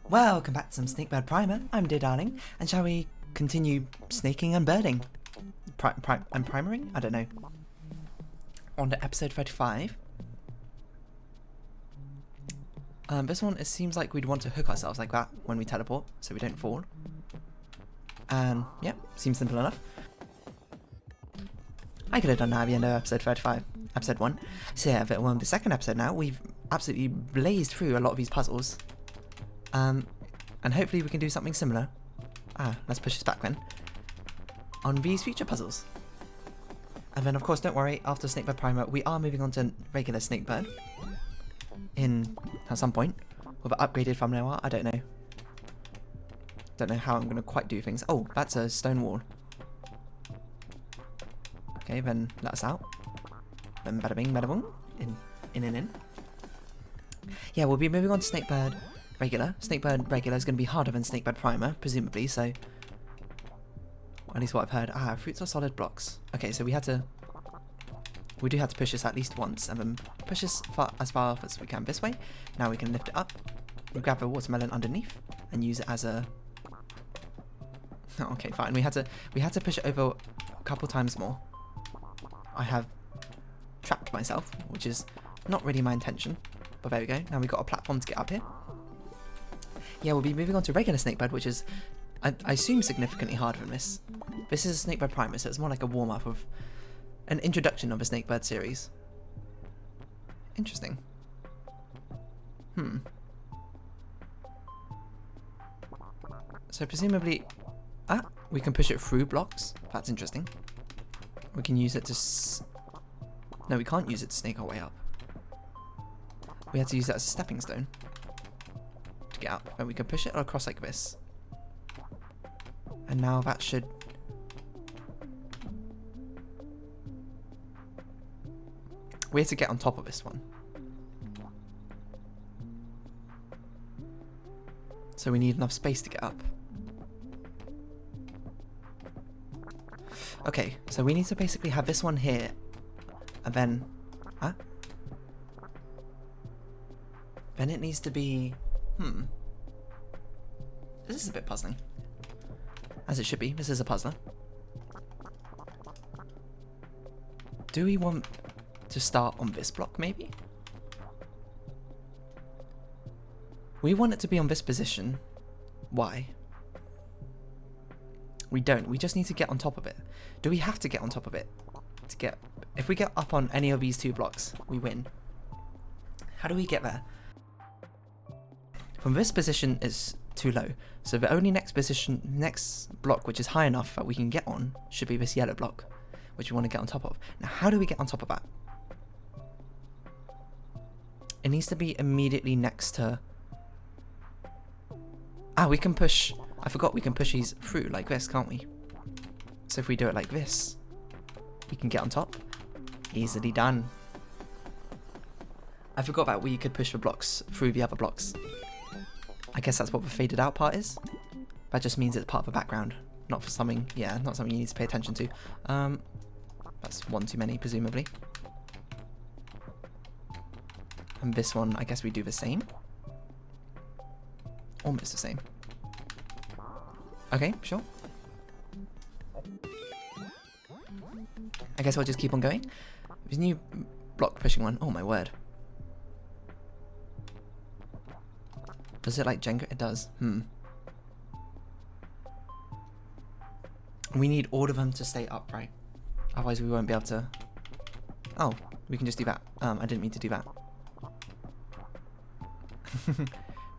Welcome back to some Snakebird Primer. I'm Dear Darling, and shall we continue snaking and birding? And primering? I don't know. On to episode 35. This one, it seems like we'd want to hook ourselves like that when we teleport, so we don't fall. And, yep, seems simple enough. I could have done that at the end of episode 35, episode 1. So yeah, but the second episode now, we've absolutely blazed through a lot of these puzzles. And hopefully we can do something similar. Let's push this back then. On these future puzzles. And then of course, don't worry, after Snakebird Primer, we are moving on to regular Snakebird. At some point. With an upgraded thumbnail art, I don't know. Don't know how I'm going to quite do things. Oh, that's a stone wall. Okay, then let us out. Then bada bing, bada boom. In. Yeah, we'll be moving on to Snakebird Regular. Snakebird Regular is going to be harder than Snakebird Primer, presumably, so... Well, at least what I've heard. Fruits are solid blocks. Okay, so we do have to push this at least once, and then push this as far as we can this way. Now we can lift it up. We grab the watermelon underneath, and use it as a... Okay, fine. We had to push it over a couple times more. I have trapped myself, which is not really my intention. But there we go. Now we've got a platform to get up here. Yeah, we'll be moving on to regular Snakebird, which is, I assume, significantly harder than this. This is a Snakebird Primer, so it's more like a warm-up of an introduction of a Snakebird series. Interesting. So presumably... we can push it through blocks. That's interesting. We can use it to... No, we can't use it to snake our way up. We have to use that as a stepping stone to get up. Then we can push it across like this. And now that should... We have to get on top of this one. So we need enough space to get up. Okay, so we need to basically have this one here, and then... Then it needs to be... This is a bit puzzling. As it should be. This is a puzzler. Do we want to start on this block, maybe? We want it to be on this position. Why? We don't. We just need to get on top of it. Do we have to get on top of it to get... If we get up on any of these two blocks, we win. How do we get there? From this position is too low. So the only next block which is high enough that we can get on should be this yellow block, which we want to get on top of. Now, how do we get on top of that? It needs to be immediately next to... we can push... I forgot we can push these through like this, can't we? So if we do it like this, we can get on top. Easily done. I forgot that we could push the blocks through the other blocks. I guess that's what the faded out part is. That just means it's part of the background. Not for something, not something you need to pay attention to. That's one too many, presumably. And this one, I guess we do the same. Almost the same. Okay, sure. I guess I'll just keep on going. This new block pushing one. Oh my word. Does it like Jenga? It does. We need all of them to stay upright. Otherwise we won't be able to... Oh, we can just do that. I didn't mean to do that.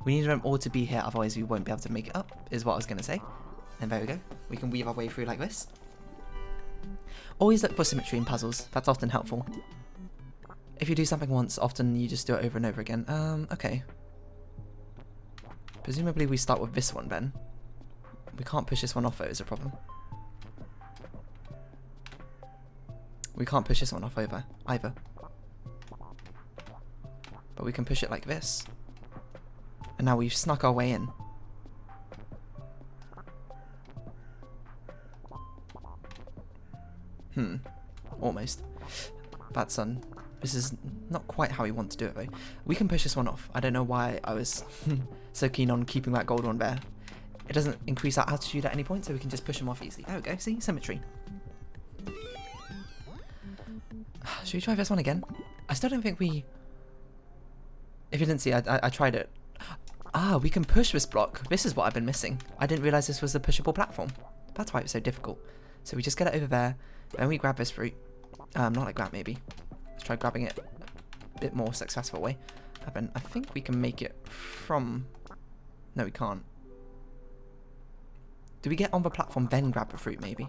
We need them all to be here, otherwise we won't be able to make it up, is what I was going to say. And there we go. We can weave our way through like this. Always look for symmetry in puzzles. That's often helpful. If you do something once, often you just do it over and over again. Okay. Presumably we start with this one then. We can't push this one off though, is a problem. We can't push this one off over either. But we can push it like this. And now we've snuck our way in. Almost. That's this is not quite how we want to do it though. We can push this one off. I don't know why I was so keen on keeping that gold one there. It doesn't increase our altitude at any point, so we can just push them off easily. There we go, see? Symmetry. Should we try this one again? I still don't think we... If you didn't see, I tried it. Ah, we can push this block. This is what I've been missing. I didn't realise this was a pushable platform. That's why it was so difficult. So we just get it over there, then we grab this fruit. Not like that, maybe. Let's try grabbing it a bit more successful way. I think we can make it from... No, we can't. Do we get on the platform, then grab the fruit, maybe?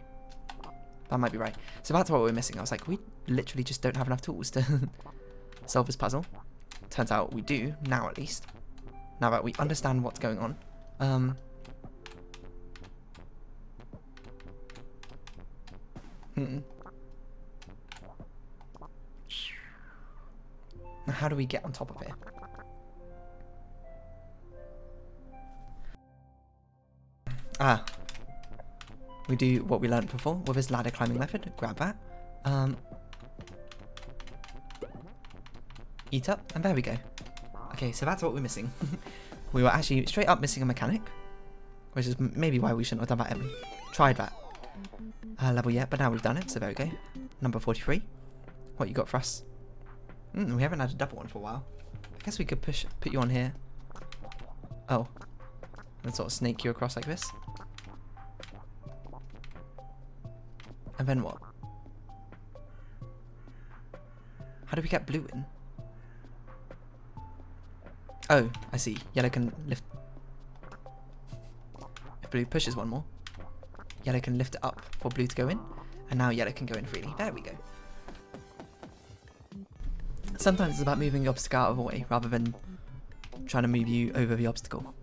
That might be right. So that's what we're missing. I was like, we literally just don't have enough tools to solve this puzzle. Turns out we do, now at least. Now that we understand what's going on. Now how do we get on top of it? Ah. We do what we learned before with this ladder climbing method. Grab that. Eat up, and there we go. Okay, so that's what we're missing. We were actually straight up missing a mechanic, which is maybe why we shouldn't have done that ever. Tried that level yet, but now we've done it, so there we go. Number 43. What you got for us? We haven't had a double one for a while. I guess we could put you on here. Oh. And sort of snake you across like this. And then what? How do we get blue in? Oh, I see. Yellow can lift... If blue pushes one more, yellow can lift it up for blue to go in. And now yellow can go in freely. There we go. Sometimes it's about moving the obstacle out of the way rather than trying to move you over the obstacle.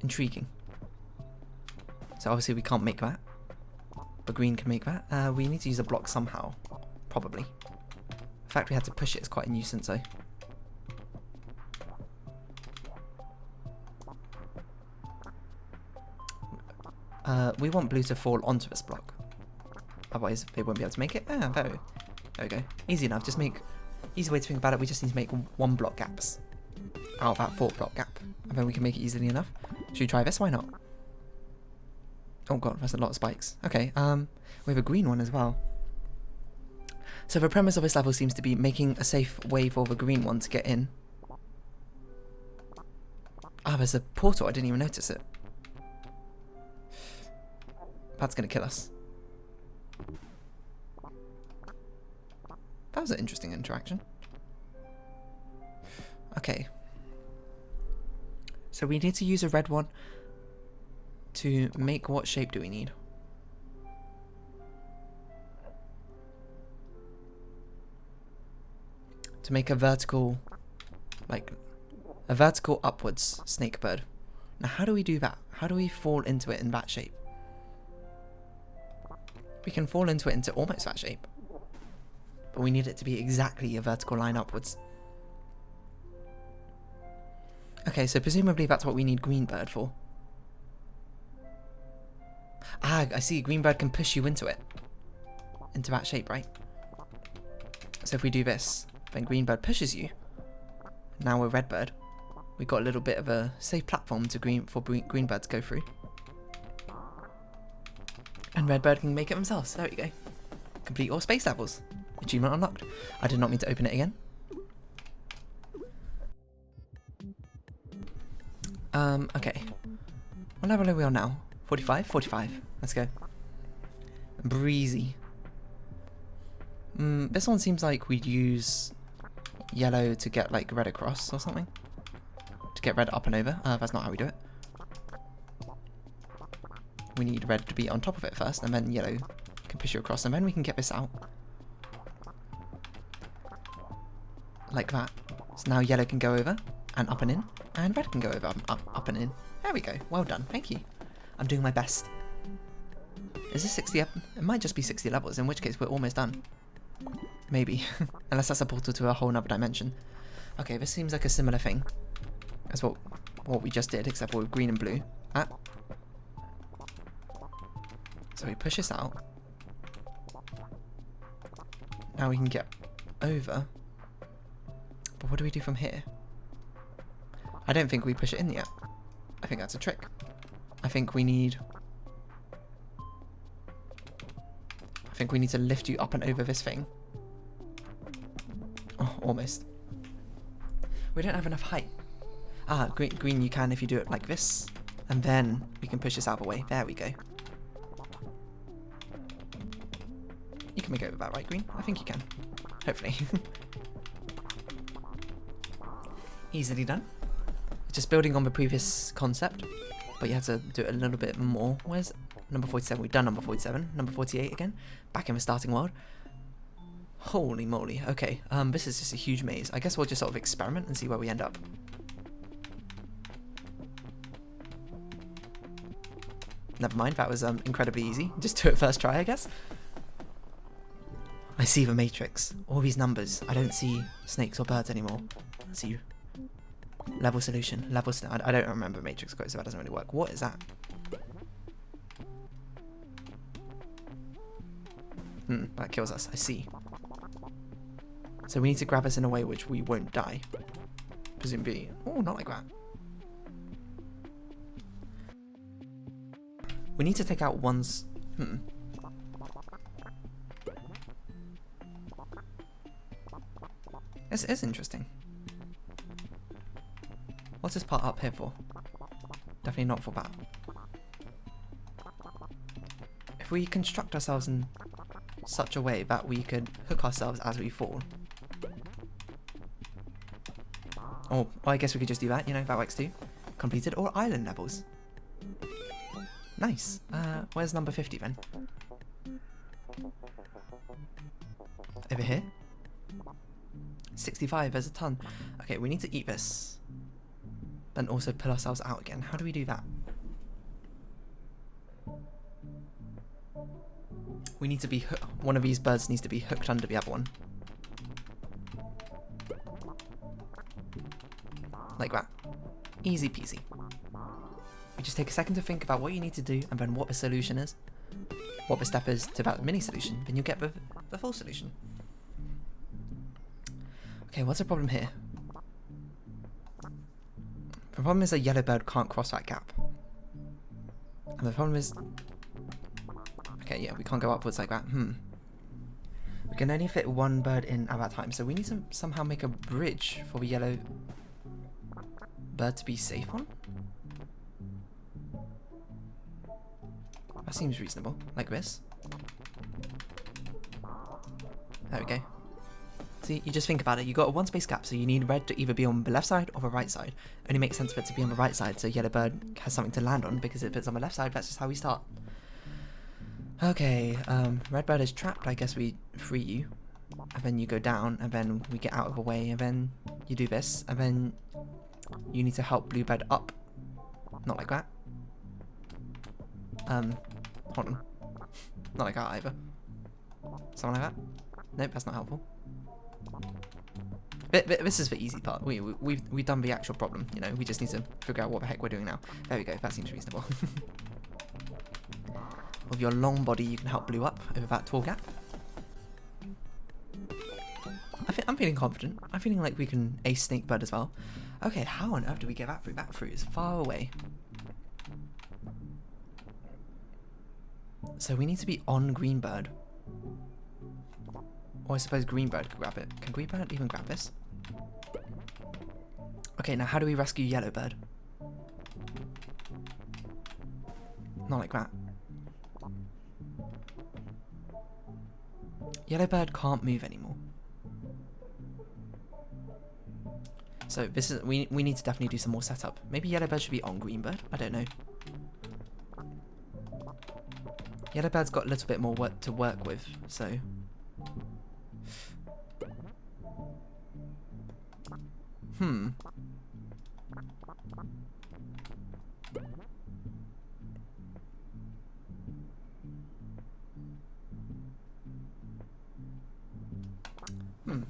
Intriguing. So obviously we can't make that. But green can make that. We need to use a block somehow. Probably. The fact we had to push it is quite a nuisance though. We want blue to fall onto this block. Otherwise they won't be able to make it. There we go. Easy enough. Just make... Easy way to think about it, we just need to make 1 block gaps out of that 4 block gap. And then we can make it easily enough. Should we try this? Why not? Oh god, that's a lot of spikes. Okay, we have a green one as well. So the premise of this level seems to be making a safe way for the green one to get in. Ah, there's a portal, I didn't even notice it. That's gonna kill us. That was an interesting interaction. Okay. So we need to use a red one to make... What shape do we need? To make a vertical... Like... A vertical upwards snakebird. Now how do we do that? How do we fall into it in that shape? We can fall into it into almost that shape. But we need it to be exactly a vertical line upwards. Okay, so presumably that's what we need Greenbird for. Ah, I see. Greenbird can push you into it. Into that shape, right? So if we do this, then Greenbird pushes you. Now we're Redbird. We've got a little bit of a safe platform to Greenbird to go through. And Redbird can make it themselves. There we go. Complete all space levels. Achievement unlocked. I did not mean to open it again. Okay. What level are we on now? 45? 45. Let's go. Breezy. This one seems like we'd use yellow to get like red across or something. To get red up and over. That's not how we do it. We need red to be on top of it first, and then yellow can push you across, and then we can get this out. Like that. So now yellow can go over, and up and in, and red can go over, up and in. There we go. Well done. Thank you. I'm doing my best. Is this 60 up? It might just be 60 levels, in which case we're almost done. Maybe. Unless that's a portal to a whole other dimension. Okay, this seems like a similar thing as what we just did, except for with green and blue. So we push this out. Now we can get over. But what do we do from here? I don't think we push it in yet. I think that's a trick. I think we need to lift you up and over this thing. Oh, almost. We don't have enough height. Ah, green you can if you do it like this. And then we can push this out of the way. There we go. You can make it with that, right, green? I think you can. Hopefully. Easily done. Just building on the previous concept, but you have to do it a little bit more. Where's number 47? We've done number 47. Number 48 again. Back in the starting world. Holy moly. Okay, this is just a huge maze. I guess we'll just sort of experiment and see where we end up. Never mind, that was incredibly easy. Just do it first try, I guess. I see the matrix. All these numbers. I don't see snakes or birds anymore. I see level solution. I don't remember matrix code, so that doesn't really work. What is that? That kills us. I see. So we need to grab us in a way which we won't die. Presumably. Oh, not like that. We need to take out one's... This is interesting. What's this part up here for? Definitely not for that. If we construct ourselves in such a way that we could hook ourselves as we fall. Or I guess we could just do that, you know, that works too. Completed. Or island levels. Nice. Where's number 50 then? Over here? 65, there's a ton. Okay, we need to eat this. Then also pull ourselves out again. How do we do that? We need to be... One of these birds needs to be hooked under the other one. Like that. Easy peasy. You just take a second to think about what you need to do and then what the solution is. What the step is to that mini solution. Then you'll get the full solution. Okay, what's the problem here? The problem is a yellow bird can't cross that gap. And the problem is... Okay, yeah, we can't go upwards like that. We can only fit one bird in at that time, so we need to somehow make a bridge for the yellow bird to be safe on. That seems reasonable. Like this. There we go. See, you just think about it. You got a one space gap, so you need red to either be on the left side or the right side. Only makes sense for it to be on the right side, so yellow bird has something to land on, because if it's on the left side, that's just how we start. Okay, red bird is trapped. I guess we free you, and then you go down, and then we get out of the way, and then you do this, and then you need to help blue bird up. Not like that. Hold on. Not like that either. Something like that? Nope, that's not helpful. This is the easy part. We've done the actual problem, you know. We just need to figure out what the heck we're doing now. There we go. That seems reasonable. With your long body, you can help blue up over that tall gap. I'm feeling confident. I'm feeling like we can ace Snakebird as well. Okay, how on earth do we get that through? That through is far away. So we need to be on Greenbird. Or I suppose Greenbird could grab it. Can Greenbird even grab this? Okay, now how do we rescue Yellowbird? Not like that. Yellowbird can't move anymore. So this is we need to definitely do some more setup. Maybe Yellowbird should be on Greenbird. I don't know. Yellowbird's got a little bit more work to work with, so.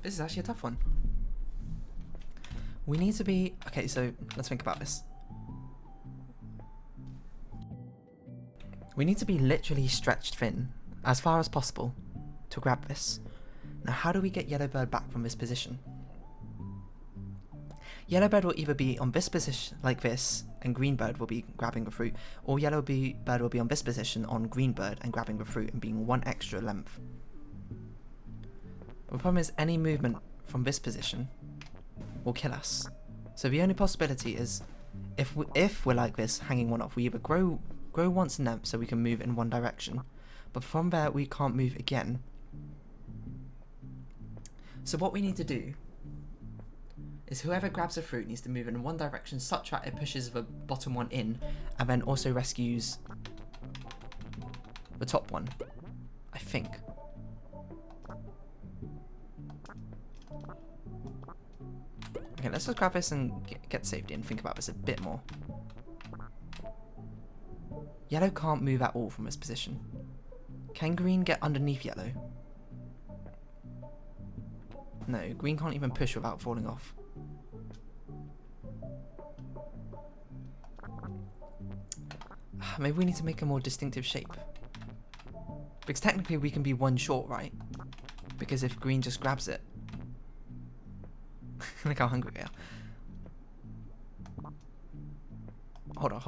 This is actually a tough one. We need to be... Okay, so let's think about this. We need to be literally stretched thin, as far as possible, to grab this. Now, how do we get Yellowbird back from this position? Yellow bird will either be on this position like this, and green bird will be grabbing the fruit, or yellow bird will be on this position on green bird and grabbing the fruit and being one extra length. The problem is any movement from this position will kill us. So the only possibility is if we're like this, hanging one off, we either grow once in length so we can move in one direction, but from there we can't move again. So what we need to do is whoever grabs a fruit needs to move in one direction such that it pushes the bottom one in and then also rescues the top one, I think. Okay, let's just grab this and get safety and think about this a bit more. Yellow can't move at all from this position. Can green get underneath yellow? No, green can't even push without falling off. Maybe we need to make a more distinctive shape. Because technically we can be one short, right? Because if green just grabs it. Look how hungry we are. Hold on.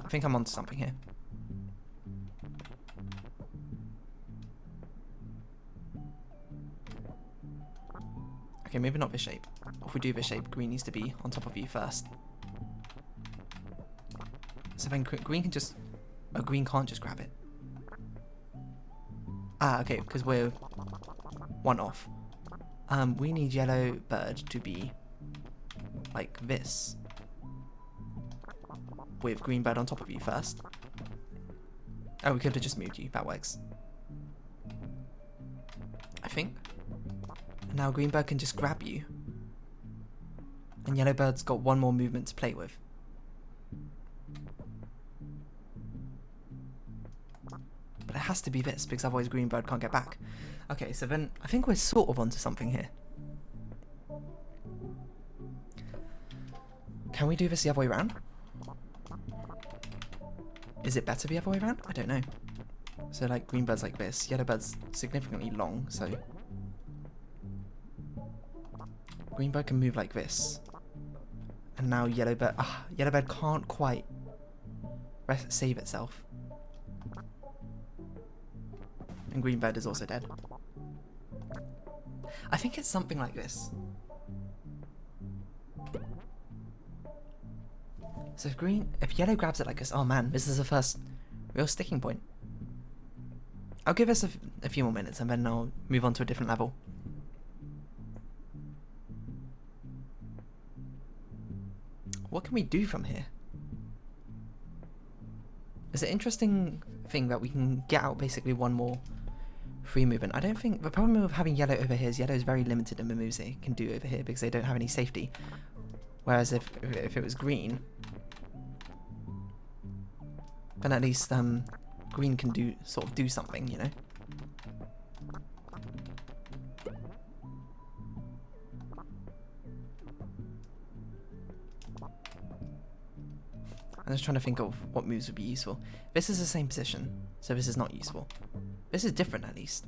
I think I'm onto something here. Okay, maybe not this shape. If we do this shape, green needs to be on top of you first. So then green can just... Oh, green can't just grab it. Ah, okay, because we're one off. We need yellow bird to be like this. With green bird on top of you first. Oh, we could have just moved you. That works. I think. And now green bird can just grab you. And yellow bird's got one more movement to play with. But it has to be this, because otherwise green bird can't get back. Okay, so then I think we're sort of onto something here. Can we do this the other way around? Is it better the other way around? I don't know. So like green bird's like this, yellow bird's significantly long, so green bird can move like this. And now yellow bird can't quite save itself. And green bird is also dead. I think it's something like this. So if yellow grabs it like this, oh man, this is the first real sticking point. I'll give us a few more minutes and then I'll move on to a different level. What can we do from here? It's an interesting thing that we can get out basically one more free movement. I don't think the problem with having yellow over here is yellow is very limited in the moves they can do over here because they don't have any safety. Whereas if it was green, then at least green can do something, you know. I'm just trying to think of what moves would be useful. This is the same position, so this is not useful. This is different at least.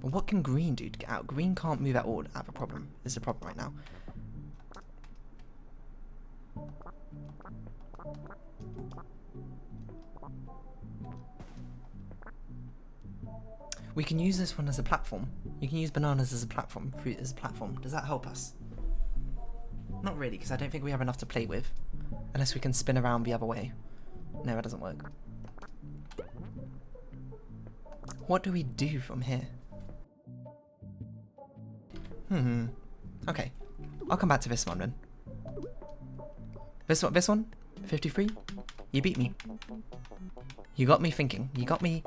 But what can green do to get out? Green can't move at all. I have a problem. There's a problem right now. We can use this one as a platform. You can use bananas as a platform, fruit as a platform. Does that help us? Not really, because I don't think we have enough to play with. Unless we can spin around the other way. No, that doesn't work. What do we do from here? Okay. I'll come back to this one then. This one? 53? You beat me. You got me thinking. You got me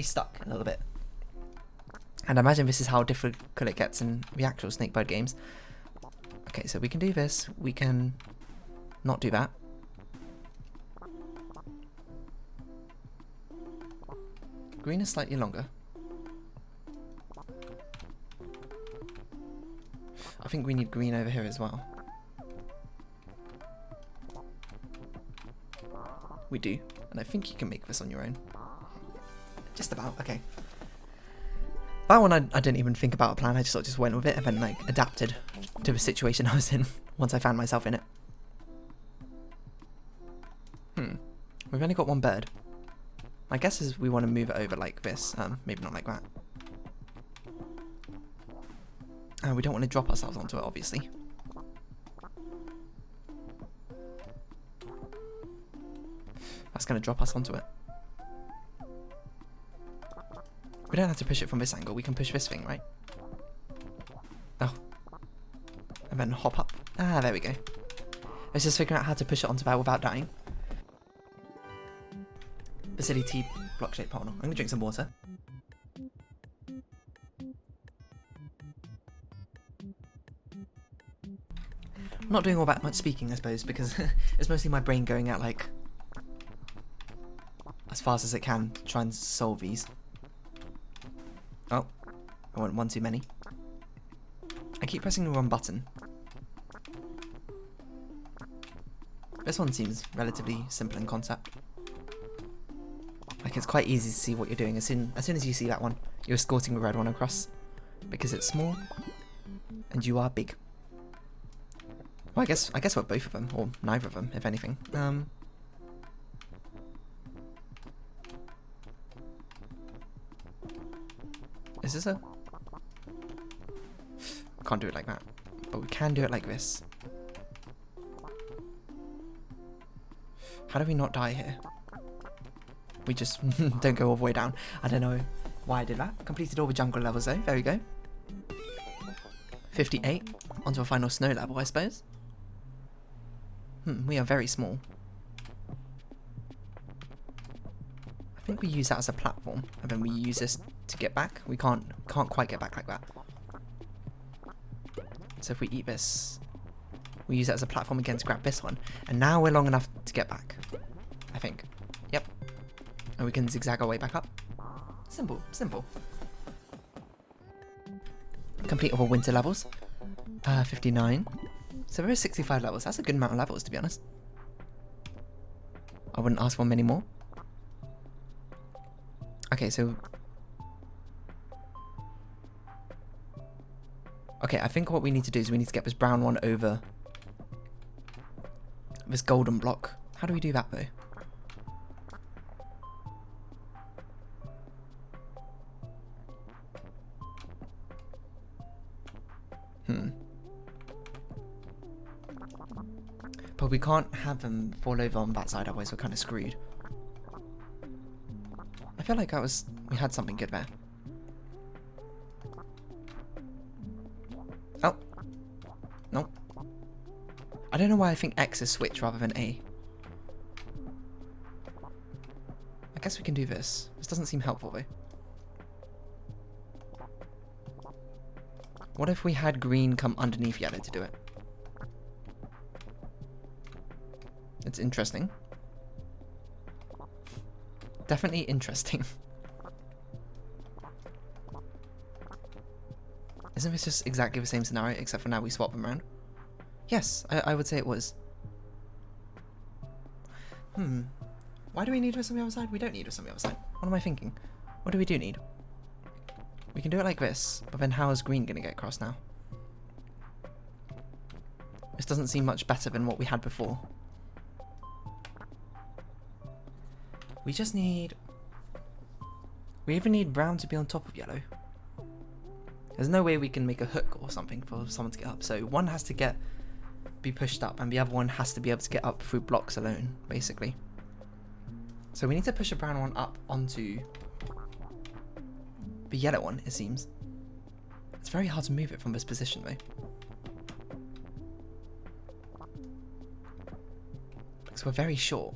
stuck a little bit. And I imagine this is how difficult it gets in the actual Snakebird games. Okay, so we can do this. We can not do that. Green is slightly longer. I think we need green over here as well. We do. And I think you can make this on your own. Just about. Okay. That one I didn't even think about a plan, I just sort of just went with it and then like adapted to the situation I was in once I found myself in it. We've only got one bird. My guess is we want to move it over like this, maybe not like that. We don't want to drop ourselves onto it, obviously. That's going to drop us onto it. We don't have to push it from this angle, we can push this thing, right? Oh. And then hop up. Ah, there we go. Let's just figure out how to push it onto there without dying. The silly T block shaped portal. I'm going to drink some water. I'm not doing all that much speaking, I suppose, because it's mostly my brain going out like as fast as it can to try and solve these. Oh, I went one too many. I keep pressing the wrong button. This one seems relatively simple in concept. Like, it's quite easy to see what you're doing as soon as you see that one. You're escorting the red one across because it's small and you are big. Well, I guess we're both of them, or neither of them, if anything. Is this a... Can't do it like that, but we can do it like this. How do we not die here? We just don't go all the way down. I don't know why I did that. Completed all the jungle levels though. There we go. 58. Onto a final snow level, I suppose. We are very small. I think we use that as a platform, and then we use this to get back. We can't quite get back like that. So if we eat this, we use that as a platform again to grab this one, and now we're long enough to get back. I think. Yep. And we can zigzag our way back up. Simple, simple. Complete all the winter levels. 59. So there is 65 levels. That's a good amount of levels, to be honest. I wouldn't ask for many more. Okay, so... Okay, I think what we need to do is we need to get this brown one over this golden block. How do we do that, though? But we can't have them fall over on that side, otherwise we're kind of screwed. I feel like we had something good there. Oh. No. I don't know why I think X is switch rather than A. I guess we can do this. This doesn't seem helpful though. What if we had green come underneath yellow to do it? It's interesting. Definitely interesting. Isn't this just exactly the same scenario, except for now we swap them around? Yes, I would say it was. Why do we need this on the other side? We don't need this on the other side. What am I thinking? What do we do need? We can do it like this, but then how is green going to get across now? This doesn't seem much better than what we had before. We just need... We even need brown to be on top of yellow. There's no way we can make a hook or something for someone to get up. So one has to be pushed up, and the other one has to be able to get up through blocks alone, basically. So we need to push a brown one up onto the yellow one, it seems. It's very hard to move it from this position, though. Because we're very short.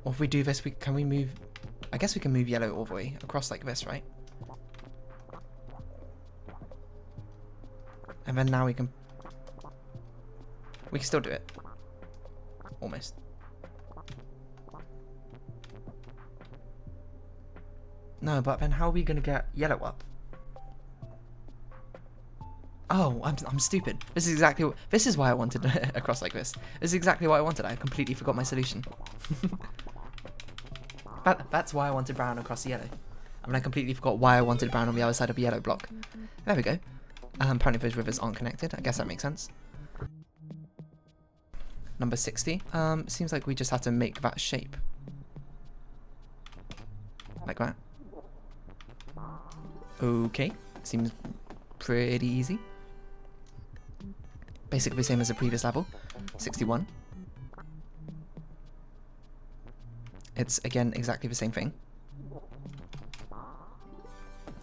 Or if we do this, can we move... I guess we can move yellow all the way across like this, right? And then now we can still do it. Almost. No, but then how are we going to get yellow up? Oh, I'm stupid. This is why I wanted a cross like this. This is exactly what I wanted. I completely forgot my solution. That's why I wanted brown across the yellow. I mean, I completely forgot why I wanted brown on the other side of the yellow block. There we go. Apparently those rivers aren't connected. I guess that makes sense. Number 60. Seems like we just have to make that shape. Like that. Okay. Seems pretty easy. Basically the same as the previous level. 61. It's, again, exactly the same thing.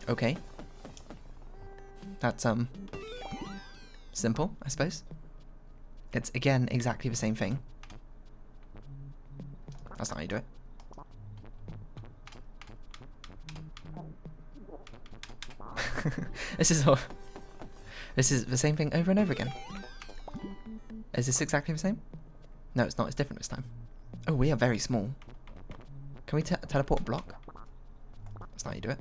Okay. That's, simple, I suppose. It's, again, exactly the same thing. That's not how you do it. This is the same thing over and over again. Is this exactly the same? No, it's not. It's different this time. Oh, we are very small. Can we teleport a block? That's not how you do it.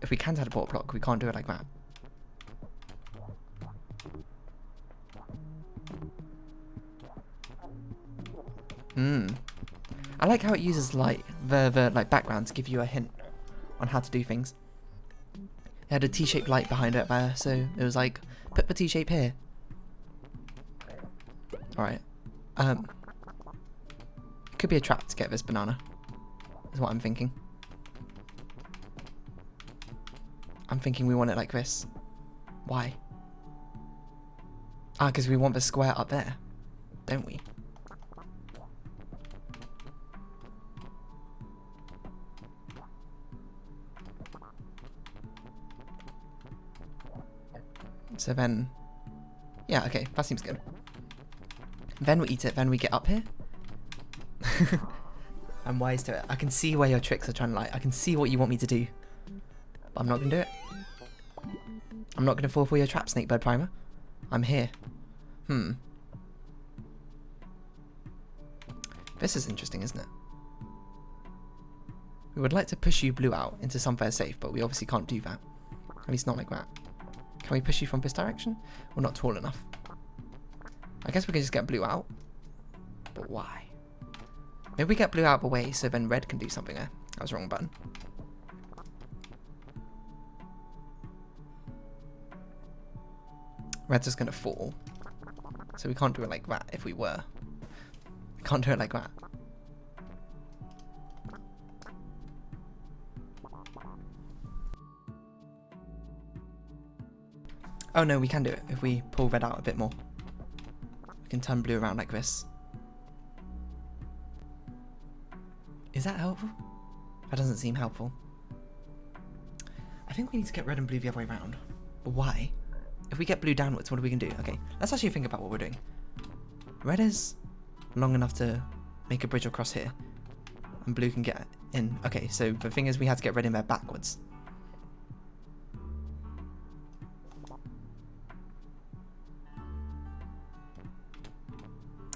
If we can teleport a block, we can't do it like that. I like how it uses light, the like background to give you a hint on how to do things. It had a T-shaped light behind it there, so it was like, put the T-shape here. Alright. Could be a trap to get this banana, is what I'm thinking. I'm thinking we want it like this. Why? Ah, because we want the square up there, don't we? So then, yeah, okay, that seems good. Then we eat it, then we get up here. I'm wise to it. I can see where your tricks are trying to lie. I can see what you want me to do. But I'm not going to do it. I'm not going to fall for your trap, Snakebird Primer. I'm here. This is interesting, isn't it? We would like to push you blue out into somewhere safe, but we obviously can't do that. At least not like that. Can we push you from this direction? We're not tall enough. I guess we can just get blue out. But why? Maybe we get blue out of the way so then red can do something there. That was the wrong button. Red's just going to fall. So we can't do it like that if we were. Can't do it like that. Oh no, we can do it if we pull red out a bit more. We can turn blue around like this. Is that helpful? That doesn't seem helpful. I think we need to get red and blue the other way around. But why? If we get blue downwards, what are we going to do? Okay, let's actually think about what we're doing. Red is long enough to make a bridge across here. And blue can get in. Okay, so the thing is we had to get red in there backwards.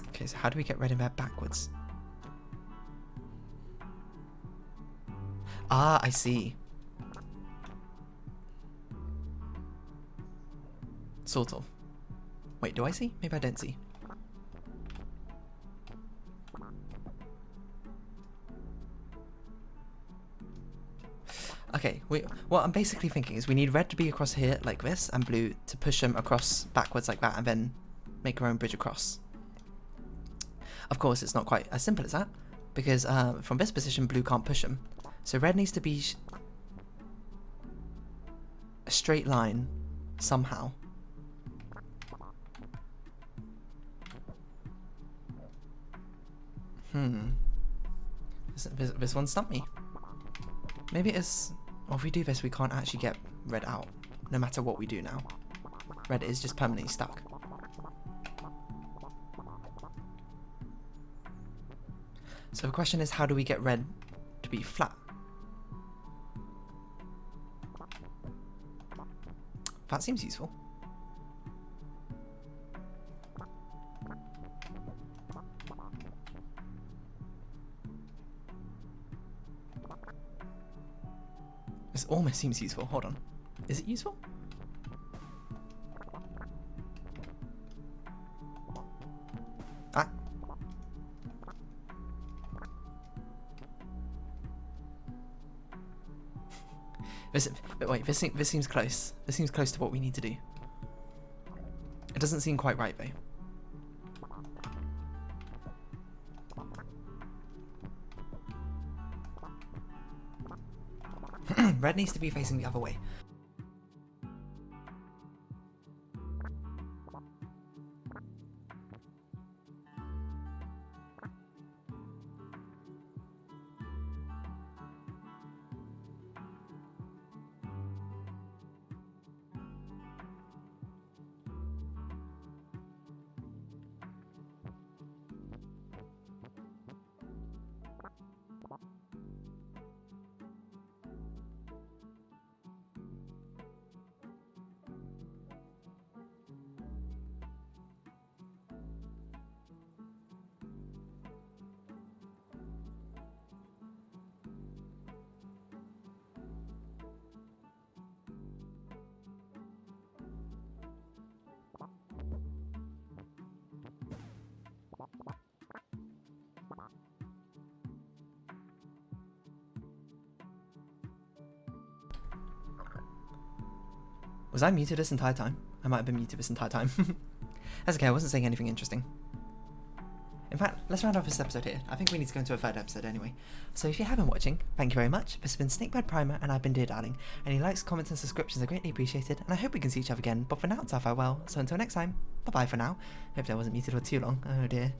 Okay, so how do we get red in there backwards? Ah, I see. Sort of. Wait, do I see? Maybe I don't see. Okay, what I'm basically thinking is we need red to be across here like this, and blue to push them across backwards like that, and then make our own bridge across. Of course, it's not quite as simple as that, because from this position, blue can't push them. So red needs to be a straight line somehow. This one stumped me. Maybe it is... Or if we do this, we can't actually get red out, no matter what we do now. Red is just permanently stuck. So the question is, how do we get red to be flat? That seems useful. This almost seems useful. Hold on. Is it useful? Ah. But wait, this seems close. This seems close to what we need to do. It doesn't seem quite right though. Red needs to be facing the other way. Was I muted this entire time? I might have been muted this entire time. That's okay, I wasn't saying anything interesting. In fact, let's round off this episode here. I think we need to go into a third episode anyway. So if you have been watching, thank you very much. This has been Snakebird Primer and I've been Dear Darling. Any likes, comments and subscriptions are greatly appreciated and I hope we can see each other again. But for now, it's our farewell. So until next time, bye bye for now. Hope that wasn't muted for too long. Oh dear.